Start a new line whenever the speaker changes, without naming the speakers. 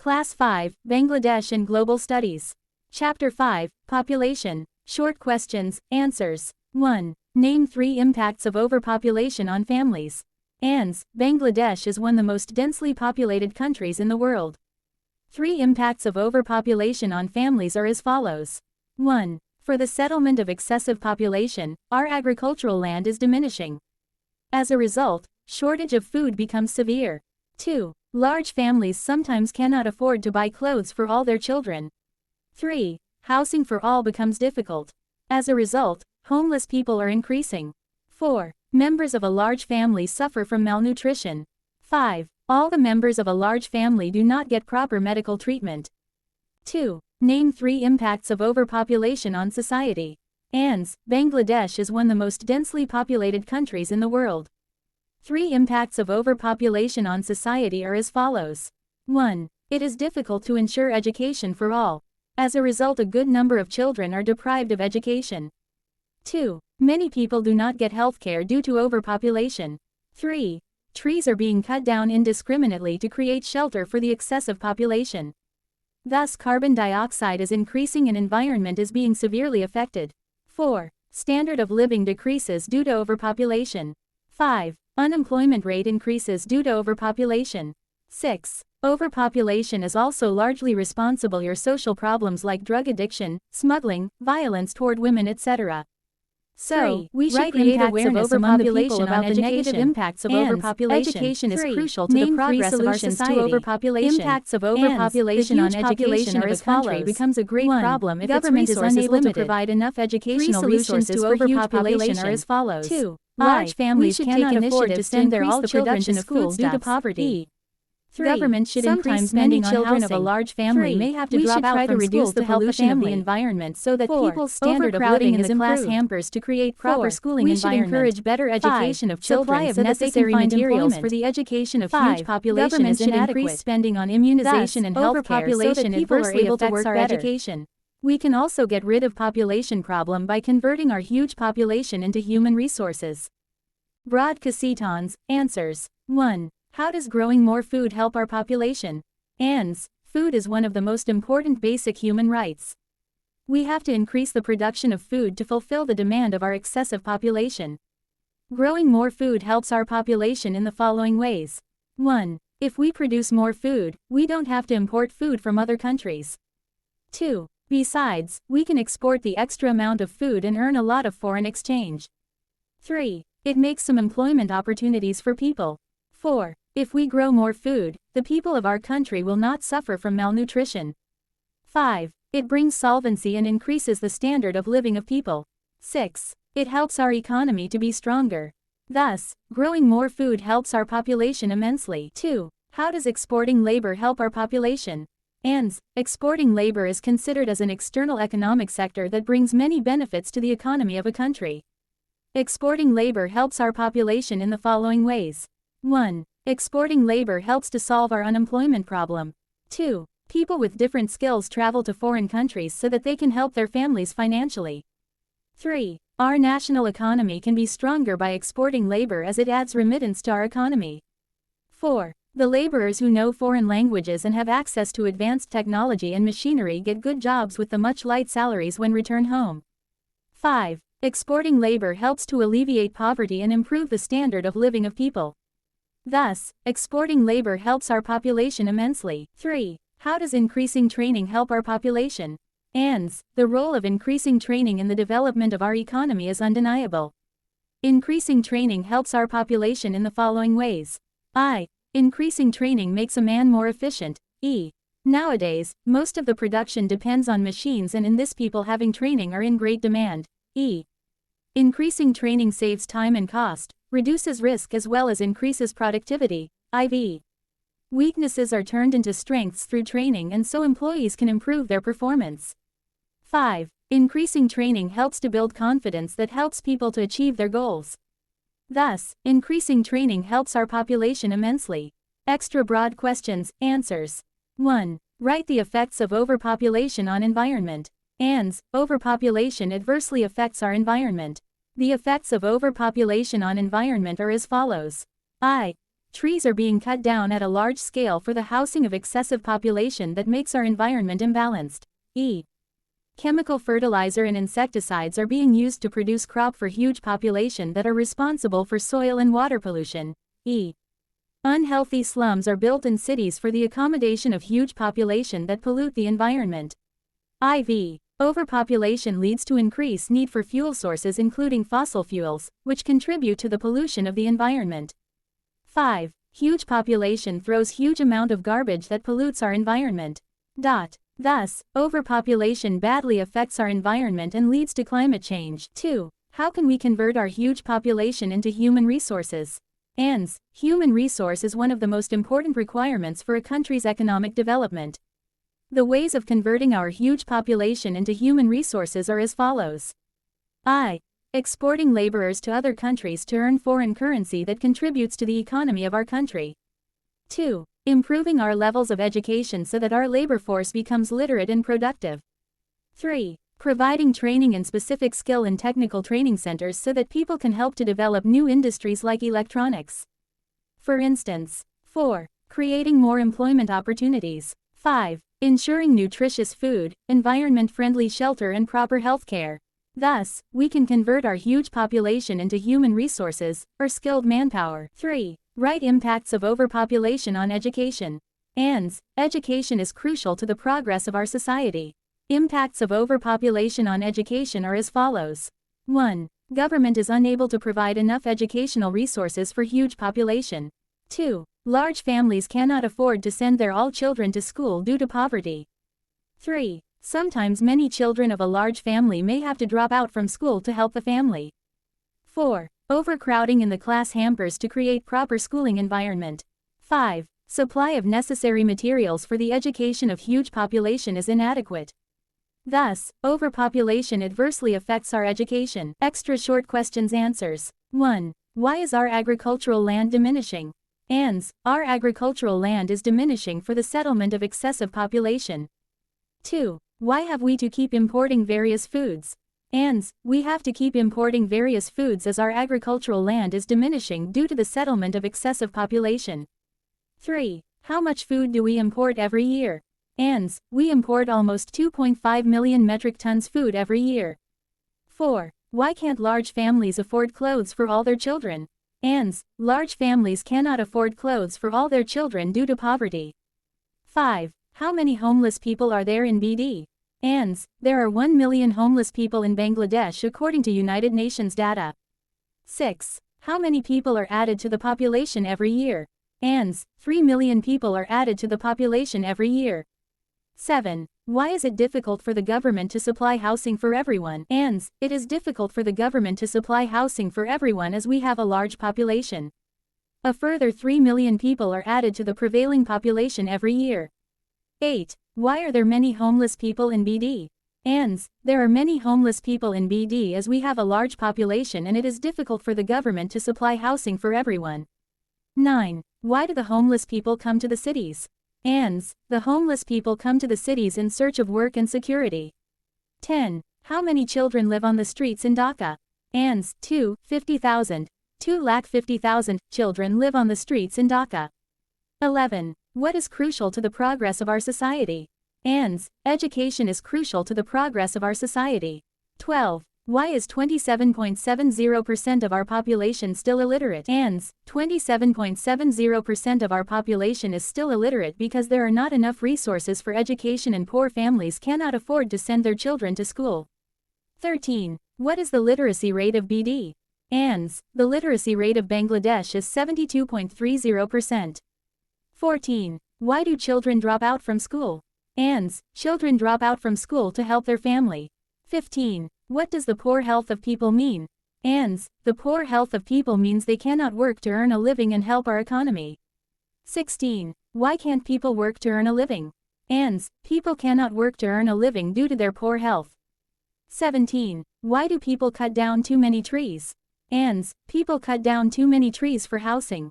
Class 5, Bangladesh and Global Studies. Chapter 5, Population. Short questions, answers. 1. Name 3 impacts of overpopulation on families. Ans. Bangladesh is one of the most densely populated countries in the world. 3 impacts of overpopulation on families are as follows. 1. For the settlement of excessive population, our agricultural land is diminishing. As a result, shortage of food becomes severe. 2. Large families sometimes cannot afford to buy clothes for all their children. 3. Housing for all becomes difficult. As a result, homeless people are increasing. 4. Members of a large family suffer from malnutrition. 5. All the members of a large family do not get proper medical treatment. 2. Name 3 impacts of overpopulation on society. Ans. Bangladesh is one of the most densely populated countries in the world. 3 impacts of overpopulation on society are as follows. 1. It is difficult to ensure education for all. As a result, a good number of children are deprived of education. 2. Many people do not get healthcare due to overpopulation. 3. Trees are being cut down indiscriminately to create shelter for the excessive population. Thus, carbon dioxide is increasing and environment is being severely affected. 4. Standard of living decreases due to overpopulation. 5. Unemployment rate increases due to overpopulation. 6. Overpopulation is also largely responsible for social problems like drug addiction, smuggling, violence toward women, etc. So, we should create awareness among the people about the negative impacts of overpopulation. Education is crucial to the progress of our society. Impacts of overpopulation on education are as follows. Becomes a great problem if government is unable to provide enough educational resources for huge population are as follows. 2. Large families cannot afford to send their all children to school due to poverty. 3. Government should increase spending on children of a large family may have to drop out from school to help the family environment so that people's standard of living is class hampers to create proper schooling environment. We should encourage better education of children so that they can find materials for the education of huge population. Government should increase spending on immunization and healthcare so that people are able to work better. Education. We can also get rid of population problem by converting our huge population into human resources. Broad questions, answers. 1. How does growing more food help our population? Ans. Food is one of the most important basic human rights. We have to increase the production of food to fulfill the demand of our excessive population. Growing more food helps our population in the following ways. 1. If we produce more food, we don't have to import food from other countries. 2. Besides, we can export the extra amount of food and earn a lot of foreign exchange. 3. It makes some employment opportunities for people. 4. If we grow more food, the people of our country will not suffer from malnutrition. 5. It brings solvency and increases the standard of living of people. 6. It helps our economy to be stronger. Thus, growing more food helps our population immensely. 2. How does exporting labor help our population? Ans. Exporting labor is considered as an external economic sector that brings many benefits to the economy of a country. Exporting labor helps our population in the following ways. 1. Exporting labor helps to solve our unemployment problem. 2. People with different skills travel to foreign countries so that they can help their families financially. 3. Our national economy can be stronger by exporting labor as it adds remittance to our economy. 4. The laborers who know foreign languages and have access to advanced technology and machinery get good jobs with the much light salaries when return home. 5. Exporting labor helps to alleviate poverty and improve the standard of living of people. Thus, exporting labor helps our population immensely. 3. How does increasing training help our population? Ans. The role of increasing training in the development of our economy is undeniable. Increasing training helps our population in the following ways. I. Increasing training makes a man more efficient. E. Nowadays, most of the production depends on machines, and in this people having training are in great demand. E. Increasing training saves time and cost, reduces risk as well as increases productivity. IV. Weaknesses are turned into strengths through training, and so employees can improve their performance. 5. Increasing training helps to build confidence that helps people to achieve their goals. Thus, increasing training helps our population immensely. Extra broad questions, answers. 1. Write the effects of overpopulation on environment. Ans. Overpopulation adversely affects our environment. The effects of overpopulation on environment are as follows. I. Trees are being cut down at a large scale for the housing of excessive population that makes our environment imbalanced. E. Chemical fertilizer and insecticides are being used to produce crop for huge population that are responsible for soil and water pollution. E. Unhealthy slums are built in cities for the accommodation of huge population that pollute the environment. IV. Overpopulation leads to increased need for fuel sources including fossil fuels, which contribute to the pollution of the environment. 5. Huge population throws huge amount of garbage that pollutes our environment. Thus, overpopulation badly affects our environment and leads to climate change. 2. How can we convert our huge population into human resources? ANS. Human resource is one of the most important requirements for a country's economic development. The ways of converting our huge population into human resources are as follows. I. Exporting laborers to other countries to earn foreign currency that contributes to the economy of our country. 2. Improving our levels of education so that our labor force becomes literate and productive. 3. Providing training and specific skill in technical training centers so that people can help to develop new industries like electronics. For instance. 4. Creating more employment opportunities. 5. Ensuring nutritious food, environment-friendly shelter and proper health care. Thus, we can convert our huge population into human resources, or skilled manpower. 3. Right impacts of overpopulation on education. ANS. Education is crucial to the progress of our society. Impacts of overpopulation on education are as follows. 1. Government is unable to provide enough educational resources for huge population. 2. Large families cannot afford to send their all children to school due to poverty. 3. Sometimes many children of a large family may have to drop out from school to help the family. 4. Overcrowding in the class hampers to create proper schooling environment. 5. Supply of necessary materials for the education of huge population is inadequate. Thus, overpopulation adversely affects our education. Extra short questions answers. 1. Why is our agricultural land diminishing? ANS. Our agricultural land is diminishing for the settlement of excessive population. 2. Why have we to keep importing various foods? ANS. We have to keep importing various foods as our agricultural land is diminishing due to the settlement of excessive population. 3. How much food do we import every year? ANS. We import almost 2.5 million metric tons food every year. 4. Why can't large families afford clothes for all their children? ANS. Large families cannot afford clothes for all their children due to poverty. 5. How many homeless people are there in BD? ANS. There are 1 million homeless people in Bangladesh according to United Nations data. 6. How many people are added to the population every year? ANS. 3 million people are added to the population every year. 7. Why is it difficult for the government to supply housing for everyone? ANS. It is difficult for the government to supply housing for everyone as we have a large population. A further 3 million people are added to the prevailing population every year. 8. Why are there many homeless people in BD? ANS. There are many homeless people in BD as we have a large population and it is difficult for the government to supply housing for everyone. 9. Why do the homeless people come to the cities? ANS. The homeless people come to the cities in search of work and security. 10. How many children live on the streets in Dhaka? ANS. 50,000. 250,000 children live on the streets in Dhaka. 11. What is crucial to the progress of our society? ANS. Education is crucial to the progress of our society. 12. Why is 27.70% of our population still illiterate? ANS. 27.70% of our population is still illiterate because there are not enough resources for education and poor families cannot afford to send their children to school. 13. What is the literacy rate of BD? ANS. The literacy rate of Bangladesh is 72.30%. 14. Why do children drop out from school? ANS. Children drop out from school to help their family. 15. What does the poor health of people mean? ANS. The poor health of people means they cannot work to earn a living and help our economy. 16. Why can't people work to earn a living? ANS. People cannot work to earn a living due to their poor health. 17. Why do people cut down too many trees? ANS. People cut down too many trees for housing.